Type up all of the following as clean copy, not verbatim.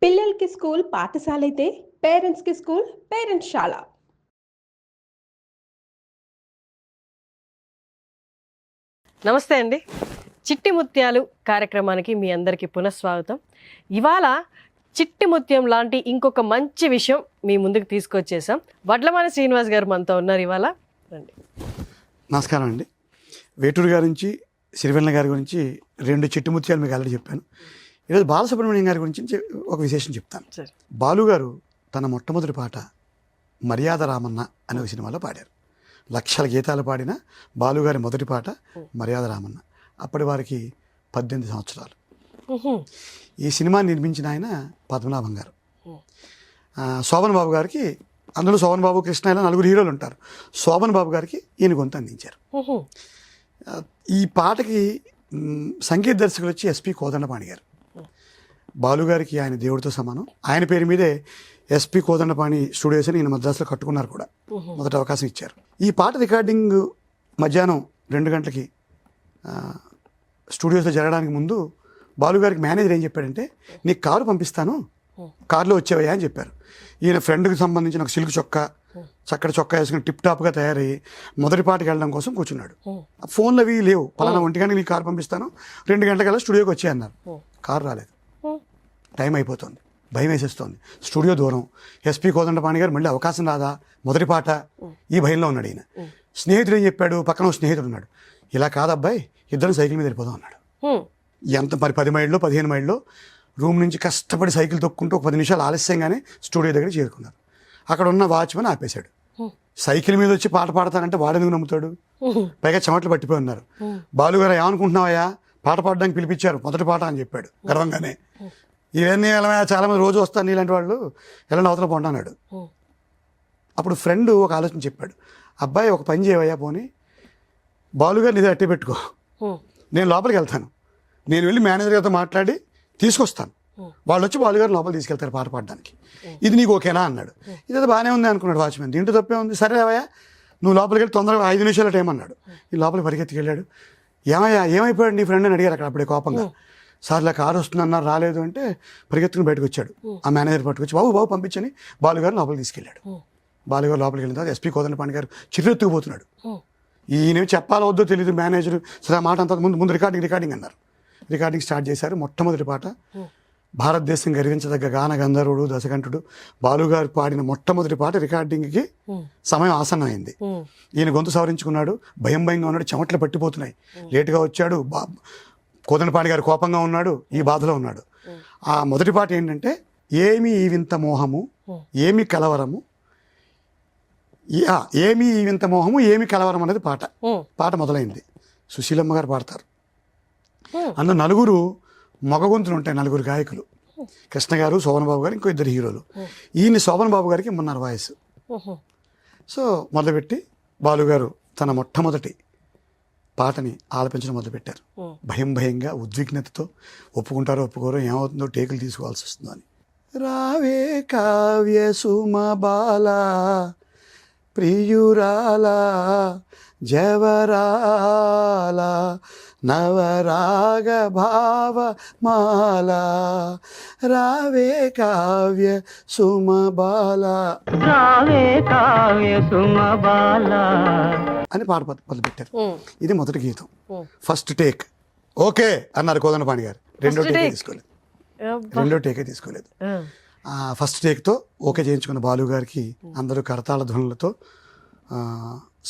పిల్లలకి స్కూల్ పాఠశాల అయితే పేరెంట్స్కి స్కూల్ పేరెంట్స్ శాల. నమస్తే అండి. చిట్టి ముత్యాలు కార్యక్రమానికి మీ అందరికీ పునఃస్వాగతం. ఇవాళ చిట్టి ముత్యం లాంటి ఇంకొక మంచి విషయం మీ ముందుకు తీసుకొచ్చేసాం. వడ్లమాని శ్రీనివాస్ గారు మనతో ఉన్నారు ఇవాళ. రండి. నమస్కారం అండి. వేటూరు గారి నుంచి, సిరివెన్నెల గారి గురించి రెండు చిట్టి ముత్యాలు మీకు ఆల్రెడీ చెప్పాను. ఈరోజు బాలసుబ్రహ్మణ్యం గారి గురించి ఒక విశేషం చెప్తాను. బాలు గారు తన మొట్టమొదటి పాట మర్యాద రామన్న అనే ఒక సినిమాలో పాడారు. లక్షల గీతాలు పాడిన బాలుగారి మొదటి పాట మర్యాద రామన్న. అప్పటి వారికి 18 సంవత్సరాలు. ఈ సినిమా నిర్మించిన ఆయన పద్మనాభం గారు. శోభన్ బాబు గారికి, అందులో శోభన్ బాబు, కృష్ణ ఇలా 4 హీరోలు ఉంటారు. శోభన్ బాబు గారికి ఈయన గొంతు అందించారు. ఈ పాటకి సంగీత దర్శకులు వచ్చి ఎస్పి కోదండపాణి గారు. బాలుగారికి ఆయన దేవుడితో సమానం. ఆయన పేరు మీదే ఎస్పి కోదండపాణి స్టూడియోస్ అని ఈయన మద్రాసులో కట్టుకున్నారు కూడా. మొదటి అవకాశం ఇచ్చారు. ఈ పాట రికార్డింగ్ మధ్యాహ్నం 2 గంటలకి స్టూడియోస్లో జరగడానికి ముందు బాలుగారికి మేనేజర్ ఏం చెప్పాడంటే, నీకు కారు పంపిస్తాను, కారులో వచ్చేవయ్యా అని చెప్పారు. ఈయన ఫ్రెండ్కి సంబంధించిన ఒక సిల్క్ చొక్కా, చక్కటి చొక్కా వేసుకుని టిప్ టాప్గా తయారయ్యి మొదటి పాటకి వెళ్ళడం కోసం కూర్చున్నాడు. ఫోన్లు అవి లేవు. పలానా 1 గంటకి నీకు కారు పంపిస్తాను, 2 గంటలకల్లా స్టూడియోకి వచ్చాయన్నారు. కారు రాలేదు. టైం అయిపోతుంది. భయం వేసేస్తోంది. స్టూడియో దూరం. ఎస్పి కోదండపాణి గారు మళ్ళీ అవకాశం రాదా, మొదటి పాట, ఈ భయంలో ఉన్నాడు ఈయన. స్నేహితుడు ఏం చెప్పాడు, పక్కన స్నేహితుడు ఉన్నాడు, ఇలా కాదబ్బాయి, ఇద్దరు సైకిల్ మీద వెళ్ళిపోదాం అన్నాడు. ఎంత మరి 10 మైళ్ళు 15 మైళ్ళు రూమ్ నుంచి కష్టపడి సైకిల్ తొక్కుంటూ ఒక 10 నిమిషాలు ఆలస్యంగానే స్టూడియో దగ్గర చేరుకున్నారు. అక్కడ ఉన్న వాచ్మెన్ ఆపేశాడు. సైకిల్ మీద వచ్చి పాట పాడతానంటే వాడెందుకు నమ్ముతాడు? పైగా చెమటలు పట్టిపోయి ఉన్నారు. బాలుగారు ఏమనుకుంటున్నావయ్యా, పాట పాడడానికి పిలిపించారు, మొదటి పాట అని చెప్పాడు గర్వంగానే. ఇవన్నీ వెళ్ళమయ్యా, చాలామంది రోజు వస్తారు నీలాంటి వాళ్ళు, ఎలాంటి అవతల పోండి అన్నాడు. అప్పుడు ఫ్రెండ్ ఒక ఆలోచన చెప్పాడు, అబ్బాయి ఒక పని చేయవయ్యా, పోనీ బాలుగారిని ఇదే అట్టి పెట్టుకో, నేను లోపలికి వెళ్తాను, నేను వెళ్ళి మేనేజర్ గారితో మాట్లాడి తీసుకొస్తాను, వాళ్ళు వచ్చి బాలుగారు లోపల తీసుకెళ్తారు పాట పాడడానికి, ఇది నీకు ఓకేనా అన్నాడు. ఇదేదో బాగానే ఉంది అనుకున్నాడు వాచ్మెన్. దీంట్లో తప్పే ఉంది, సరే అవయ్యా నువ్వు లోపలికి వెళ్ళి తొందరగా 5 నిమిషాల టైం అన్నాడు. ఈ లోపలికి పరిగెత్తికి వెళ్ళాడు. ఏమయ్యా ఏమైపోయాడు నీ ఫ్రెండ్ అని అడిగారు అక్కడ అప్పుడే కోపంగా. సార్ ఇలా కారు వస్తుందన్నారు, రాలేదు అంటే పరిగెత్తుకుని బయటకు వచ్చాడు. ఆ మేనేజర్ పట్టుకొచ్చి బాబు పంపించని బాలుగారు లోపలికి తీసుకెళ్ళాడు. బాలుగారు లోపలికి వెళ్ళిన తర్వాత ఎస్పి కోదండపాణి గారు చిరెత్తుకుపోతున్నాడు. ఈయన చెప్పాలో వద్దో తెలియదు మేనేజర్. సరే ఆ మాట అంత ముందు రికార్డింగ్ అన్నారు. రికార్డింగ్ స్టార్ట్ చేశారు. మొట్టమొదటి పాట భారతదేశం గర్వించదగ్గ గాన గంధర్వుడు దశకంఠుడు బాలుగారు పాడిన మొట్టమొదటి పాట రికార్డింగ్కి సమయం ఆసన్నమైంది. ఈయన గొంతు సవరించుకున్నాడు. భయంగా ఉన్నాడు, చెమట్లు పట్టిపోతున్నాయి. లేటుగా వచ్చాడు. కోదండపాణి గారు కోపంగా ఉన్నాడు, ఈ బాధలో ఉన్నాడు. ఆ మొదటి పాట ఏంటంటే, ఏమి ఈ వింత మోహము ఏమి కలవరము, ఏమి ఈ వింత మోహము ఏమి కలవరం అనేది పాట మొదలైంది. సుశీలమ్మ గారు పాడతారు. అందులో 4 మగ గొంతులు ఉంటాయి, 4 గాయకులు. కృష్ణ గారు, శోభన్ బాబు గారు, ఇంకో 2 హీరోలు. ఈయన శోభన్ బాబు గారికి 3.5 వయసు. సో మొదలుపెట్టి బాలుగారు తన మొట్టమొదటి పాటని ఆలపించడం మొదలుపెట్టారు. భయంగా ఉద్విగ్నతతో, ఒప్పుకుంటారో ఒప్పుకోరో, ఏమవుతుందో, టేకులు తీసుకోవాల్సి వస్తుందో అని. రావే కావ్య సుమ బాల ప్రియురాల జవరాల నవరాగ భావ మాల రావే కావ్య సుమ బాల అని పాట మొదలుపెట్టారు. ఇది మొదటి గీతం. ఫస్ట్ టేక్ ఓకే అన్నారు కోదండపాణి గారు. రెండో టేకే తీసుకోలేదు. ఫస్ట్ టేక్తో ఓకే చేయించుకున్న బాలు గారికి అందరూ కరతాళ ధ్వనులతో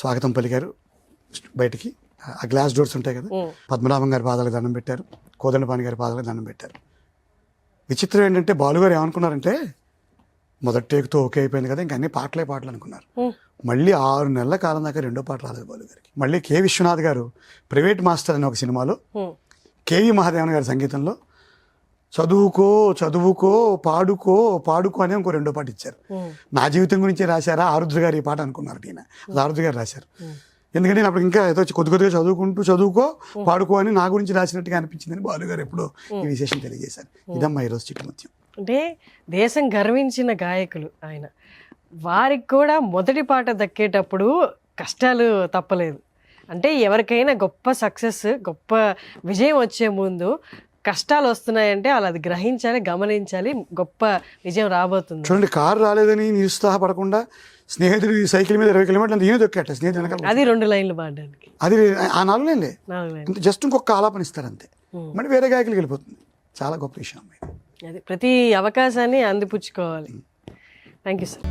స్వాగతం పలికారు బయటికి. ఆ గ్లాస్ డోర్స్ ఉంటాయి కదా, పద్మనాభం గారి పాదాలకు దండం పెట్టారు, కోదండపాణి గారి పాదాలకు దండం పెట్టారు. విచిత్రం ఏంటంటే బాలుగారు ఏమనుకున్నారంటే, మొదటి టేక్తో ఓకే అయిపోయింది కదా, ఇంకా అన్ని పాటలు అనుకున్నారు. మళ్ళీ 6 నెలల కాలం దాకా రెండో పాట రాలేదు బాలు గారికి. మళ్ళీ కె విశ్వనాథ్ గారు ప్రైవేట్ మాస్టర్ అనే ఒక సినిమాలో కేవి మహాదేవన్ గారి సంగీతంలో చదువుకో పాడుకో అని ఇంకో రెండో పాట ఇచ్చారు. నా జీవితం గురించి రాశారా ఆరుద్ర గారు ఈ పాట అనుకున్నారు. ఈయన అది ఆరుద్ర గారు రాశారు. ఎందుకంటే నేను అప్పుడు ఇంకా ఏదో కొద్దిగా చదువుకో పాడుకో అని నా గురించి రాసినట్టుగా అనిపించిందని బాలుగారు ఎప్పుడో ఈ విశేషం తెలియజేశారు. ఇదమ్మా ఈరోజు చిట్టి ముత్యం. అంటే దేశం గర్వించిన గాయకులు ఆయన. వారికి కూడా మొదటి పాట దక్కేటప్పుడు కష్టాలు తప్పలేదు. అంటే ఎవరికైనా గొప్ప సక్సెస్, గొప్ప విజయం వచ్చే ముందు కష్టాలు వస్తున్నాయంటే వాళ్ళు అది గ్రహించాలి, గమనించాలి, గొప్ప విజయం రాబోతుంది. చూడండి, కారు రాలేదని నిరుత్సాహపడకుండా స్నేహితుడు ఈ సైకిల్ మీద 20 కిలోమీటర్లు ఈయన దొక్కాట స్నేహితుడు వెనకాల. అది 2 లైన్లు పాడడానికి అది ఆ 4 లైన్లే, 4 లైన్లు. అంతే, జస్ట్ ఇంకొక ఆలాపన ఇస్తారు అంతే, మళ్ళీ వేరే గాయకులకి వెళ్ళిపోతుంది. చాలా గొప్ప విషయం అమ్మాయి. అది ప్రతి అవకాశాన్ని అందిపుచ్చుకోవాలి. Thank you sir.